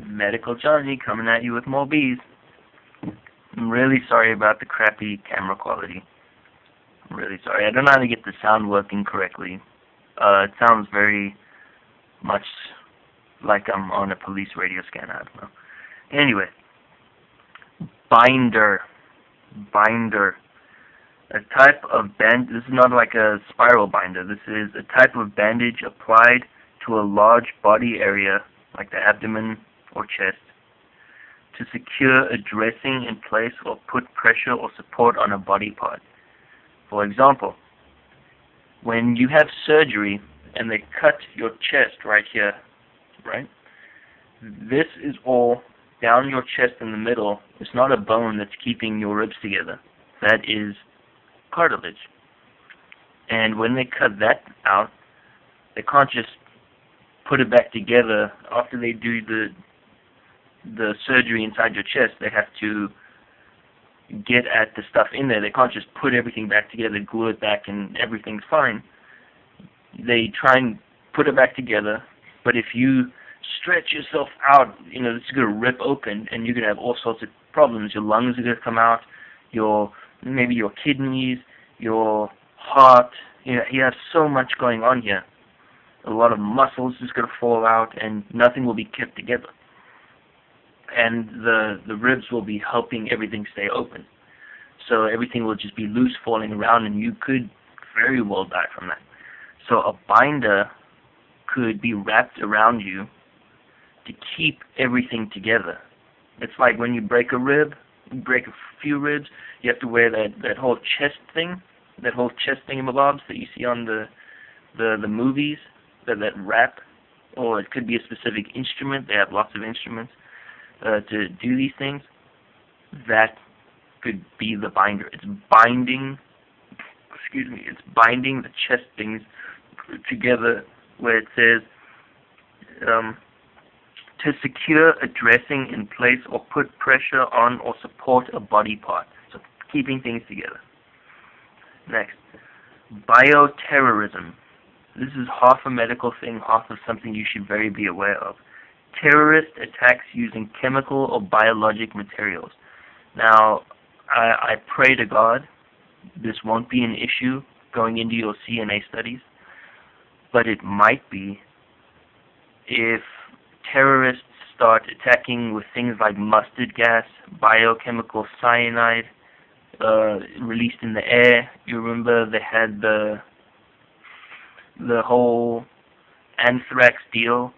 Medical Johnny coming at you with more bees. I'm really sorry about the crappy camera quality. I'm really sorry. I don't know how to get the sound working correctly. It sounds very much like I'm on a police radio scanner. I don't know. Anyway, binder. Binder. A type of band. This is not like a spiral binder. This is a type of bandage applied to a large body area, like the abdomen or chest, to secure a dressing in place or put pressure or support on a body part. For example, when you have surgery and they cut your chest right here, right? This is all down your chest in the middle. It's not a bone that's keeping your ribs together. That is cartilage. And when they cut that out, they can't just put it back together. After they do the surgery inside your chest, they have to get at the stuff in there. They can't just put everything back together, glue it back, and everything's fine. They try and put it back together, but if you stretch yourself out, it's going to rip open, and you're going to have all sorts of problems. Your lungs are going to come out, maybe your kidneys, your heart. You have so much going on here. A lot of muscles is going to fall out, and nothing will be kept together. And the ribs will be helping everything stay open. So everything will just be loose, falling around, and you could very well die from that. So a binder could be wrapped around you to keep everything together. It's like when you break a rib, you break a few ribs, you have to wear that whole chest thing, that whole chest thingamabobs that you see on the movies, that wrap, or it could be a specific instrument. They have lots of instruments to do these things. That could be the binder. It's binding the chest things together, where it says to secure a dressing in place or put pressure on or support a body part. So keeping things together. Next, bioterrorism. This is half a medical thing, half of something you should very be aware of. Terrorist attacks using chemical or biologic materials. Now, I pray to God this won't be an issue going into your CNA studies, but it might be if terrorists start attacking with things like mustard gas, biochemical cyanide released in the air. You remember they had the whole anthrax deal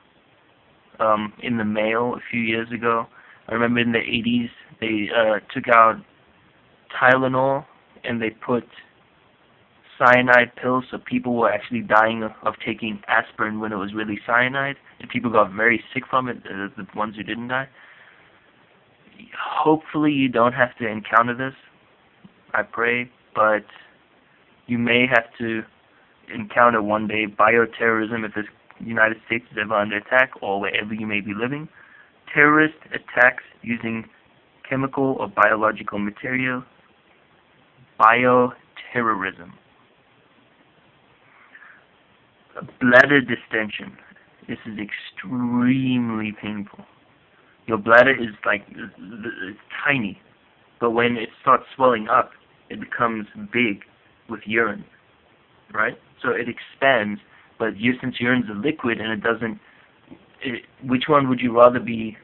in the mail a few years ago. I remember in the 80s they took out Tylenol and they put cyanide pills, so people were actually dying of taking aspirin when it was really cyanide, and people got very sick from it, the ones who didn't die. Hopefully you don't have to encounter this, I pray, but you may have to encounter one day bioterrorism if the United States is ever under attack, or wherever you may be living. Terrorist attacks using chemical or biological material. Bioterrorism. Bladder distension. This is extremely painful. Your bladder is it's tiny, but when it starts swelling up, it becomes big with urine, right? So it expands, but since urine's a liquid and it doesn't, which one would you rather be,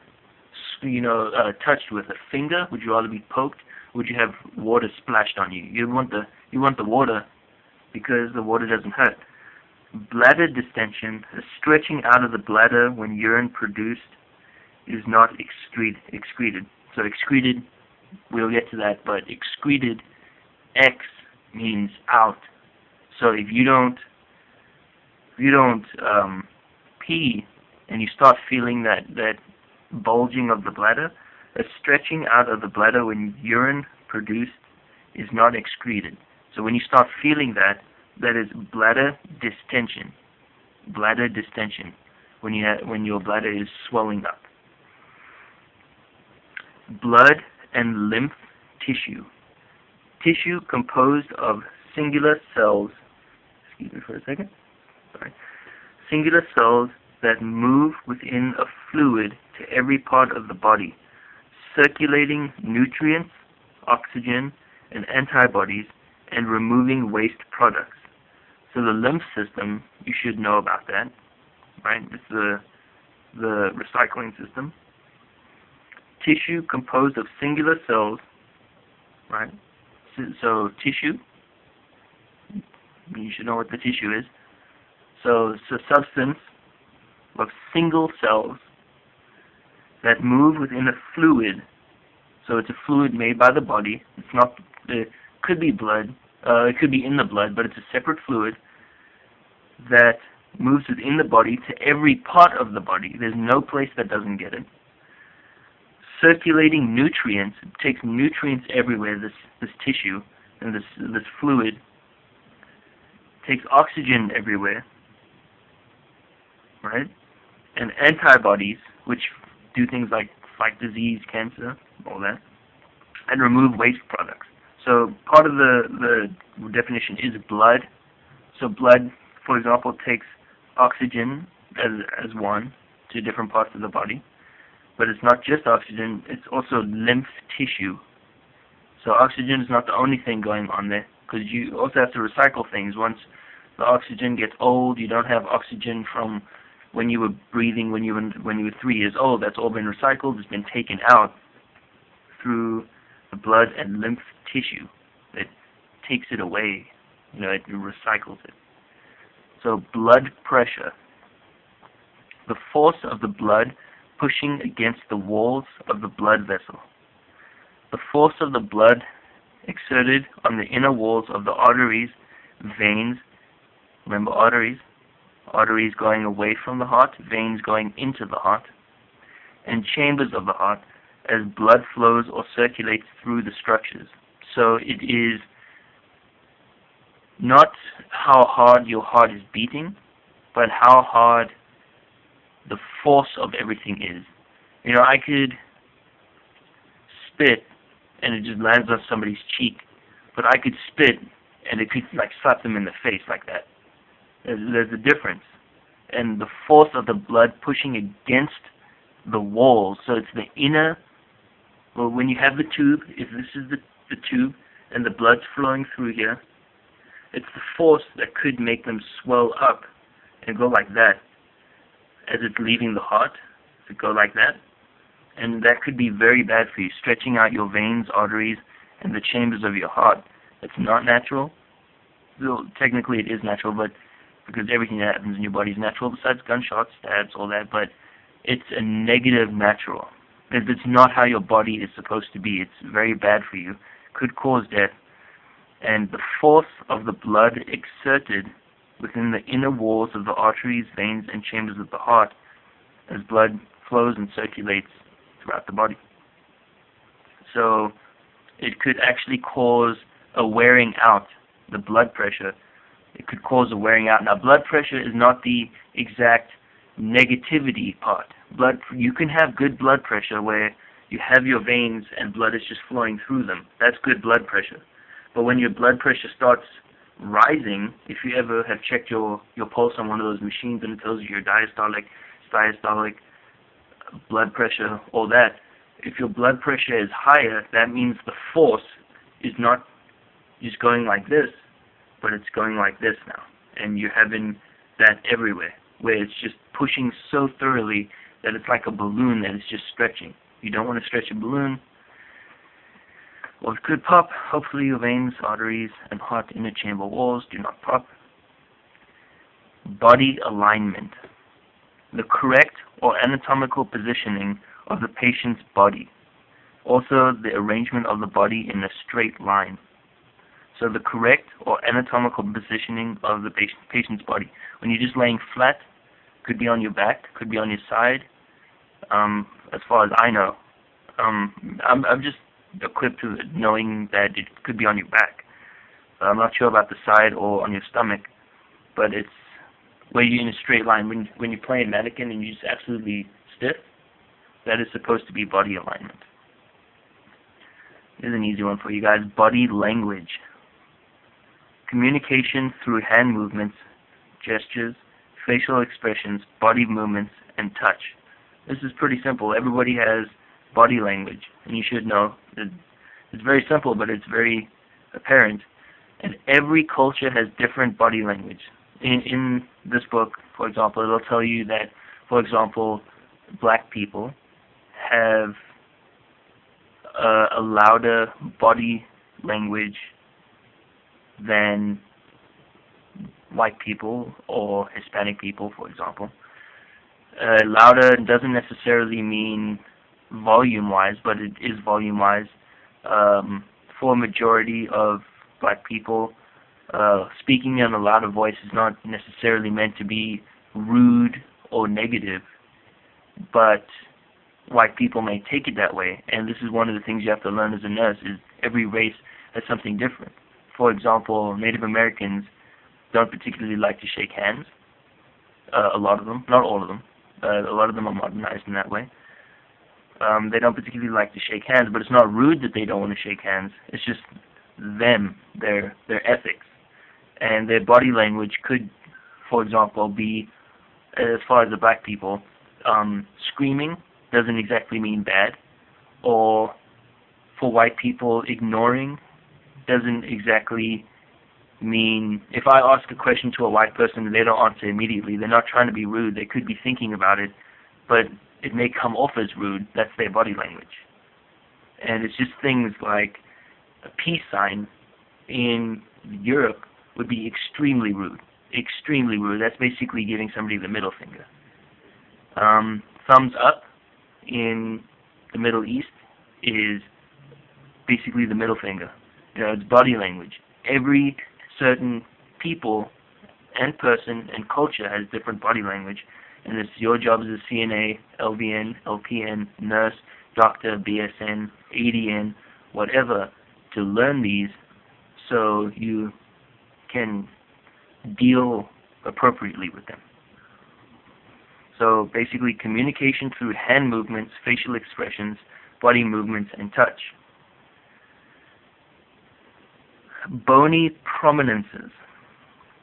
touched with? A finger? Would you rather be poked? Would you have water splashed on you? You want the water because the water doesn't hurt. Bladder distension, a stretching out of the bladder when urine produced is not excreted. So excreted, we'll get to that, but excreted, X means out. So if you don't pee and you start feeling that bulging of the bladder, a stretching out of the bladder when urine produced is not excreted. So when you start feeling that is bladder distension. Bladder distension, when your bladder is swelling up. Blood and lymph tissue. Tissue composed of singular cells. Excuse me for a second. Sorry. Singular cells that move within a fluid to every part of the body, circulating nutrients, oxygen, and antibodies, and removing waste products. So the lymph system, you should know about that, right? It's the recycling system. Tissue composed of singular cells, right? So tissue, you should know what the tissue is. So it's a substance of single cells that move within a fluid. So it's a fluid made by the body. It's not, it could be blood, it could be in the blood, but it's a separate fluid that moves within the body to every part of the body. There's no place that doesn't get it. Circulating nutrients, it takes nutrients everywhere, this tissue and this fluid. Takes oxygen everywhere, right? And antibodies, which do things like fight disease, cancer, all that, and remove waste products. So part of the definition is blood. So blood, for example, takes oxygen as one to different parts of the body. But it's not just oxygen, it's also lymph tissue. So oxygen is not the only thing going on there, because you also have to recycle things. Once the oxygen gets old, you don't have oxygen from when you were breathing when you were 3 years old. That's all been recycled. It's been taken out through the blood and lymph tissue. It takes it away. It recycles it. So blood pressure. The force of the blood pushing against the walls of the blood vessel. The force of the blood exerted on the inner walls of the arteries, veins. Remember arteries? Arteries going away from the heart, veins going into the heart, and chambers of the heart as blood flows or circulates through the structures. So it is not how hard your heart is beating, but how hard the force of everything is. I could spit and it just lands on somebody's cheek, but I could spit and it could slap them in the face like that. There's a difference. And the force of the blood pushing against the walls, so it's the inner, well, when you have the tube, if this is the tube and the blood's flowing through here, it's the force that could make them swell up and go like that as it's leaving the heart, to go like that. And that could be very bad for you, stretching out your veins, arteries, and the chambers of your heart. It's not natural. Well, technically it is natural, but because everything that happens in your body is natural besides gunshots, stabs, all that, but it's a negative natural. If it's not how your body is supposed to be, it's very bad for you, could cause death. And the force of the blood exerted within the inner walls of the arteries, veins, and chambers of the heart as blood flows and circulates throughout the body. So it could actually cause a wearing out, the blood pressure. It could cause a wearing out. Now, blood pressure is not the exact negativity part. You can have good blood pressure where you have your veins and blood is just flowing through them. That's good blood pressure. But when your blood pressure starts rising, if you ever have checked your pulse on one of those machines and it tells you your diastolic, blood pressure, all that, if your blood pressure is higher, that means the force is not just going like this, but it's going like this now. And you're having that everywhere, where it's just pushing so thoroughly that it's like a balloon that is just stretching. You don't want to stretch a balloon. Well, it could pop. Hopefully your veins, arteries, and heart inner chamber walls do not pop. Body alignment. The correct or anatomical positioning of the patient's body. Also, the arrangement of the body in a straight line. So the correct or anatomical positioning of the patient's body. When you're just laying flat, could be on your back, could be on your side. As far as I know, I'm just equipped with knowing that it could be on your back. I'm not sure about the side or on your stomach, but it's where you're in a straight line. When you're playing mannequin and you're just absolutely stiff, that is supposed to be body alignment. Here's an easy one for you guys. Body language. Communication through hand movements, gestures, facial expressions, body movements, and touch. This is pretty simple. Everybody has body language, and you should know. It's very simple, but it's very apparent. And every culture has different body language. In this book, for example, it'll tell you that, for example, black people have a louder body language than white people or Hispanic people, for example. Louder doesn't necessarily mean volume-wise, but it is volume-wise. For a majority of black people, speaking in a louder voice is not necessarily meant to be rude or negative, but white people may take it that way, and this is one of the things you have to learn as a nurse, is every race has something different. For example, Native Americans don't particularly like to shake hands. A lot of them, not all of them. A lot of them are modernized in that way. They don't particularly like to shake hands, but it's not rude that they don't want to shake hands. It's just them, their ethics. And their body language could, for example, be, as far as the black people, screaming doesn't exactly mean bad, or for white people, ignoring doesn't exactly mean, if I ask a question to a white person and they don't answer immediately, they're not trying to be rude, they could be thinking about it, but it may come off as rude. That's their body language. And it's just things like a peace sign in Europe would be extremely rude. Extremely rude. That's basically giving somebody the middle finger. Thumbs up in the Middle East is basically the middle finger. It's body language. Every certain people and person and culture has different body language, and it's your job as a CNA, LVN, LPN, nurse, doctor, BSN, ADN, whatever, to learn these so you can deal appropriately with them. So basically, communication through hand movements, facial expressions, body movements, and touch. Bony prominences.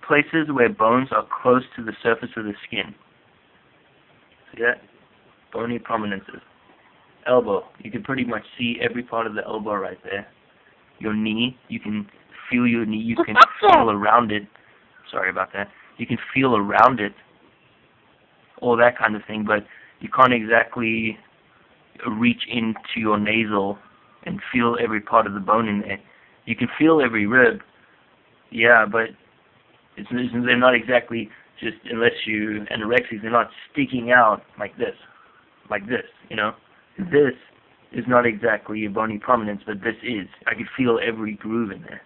Places where bones are close to the surface of the skin. See that? Bony prominences. Elbow. You can pretty much see every part of the elbow right there. Your knee. You can feel your knee. You can feel around it. Sorry about that. You can feel around it. All that kind of thing, but you can't exactly reach into your nasal and feel every part of the bone in there. You can feel every rib, yeah, but they're not exactly just, unless you anorexics, they're not sticking out like this, This is not exactly a bony prominence, but this is. I can feel every groove in there.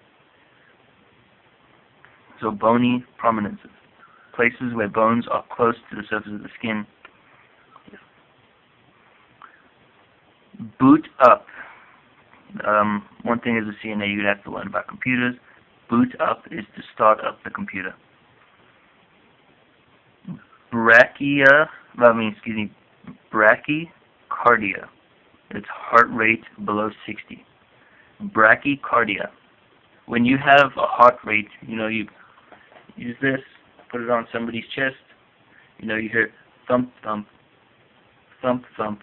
So bony prominences. Places where bones are close to the surface of the skin. Boot up. One thing as a CNA you'd have to learn about computers. Boot up is to start up the computer. Brachycardia. It's heart rate below 60. Brachycardia. When you have a heart rate, you use this, put it on somebody's chest, you hear thump, thump, thump, thump,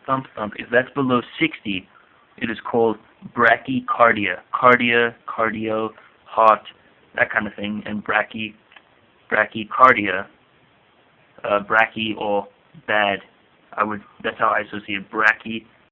thump, thump. If that's below 60, it is called brachycardia. Cardia, cardio, heart, that kind of thing. And brachycardia, brachy or bad. That's how I associate brachy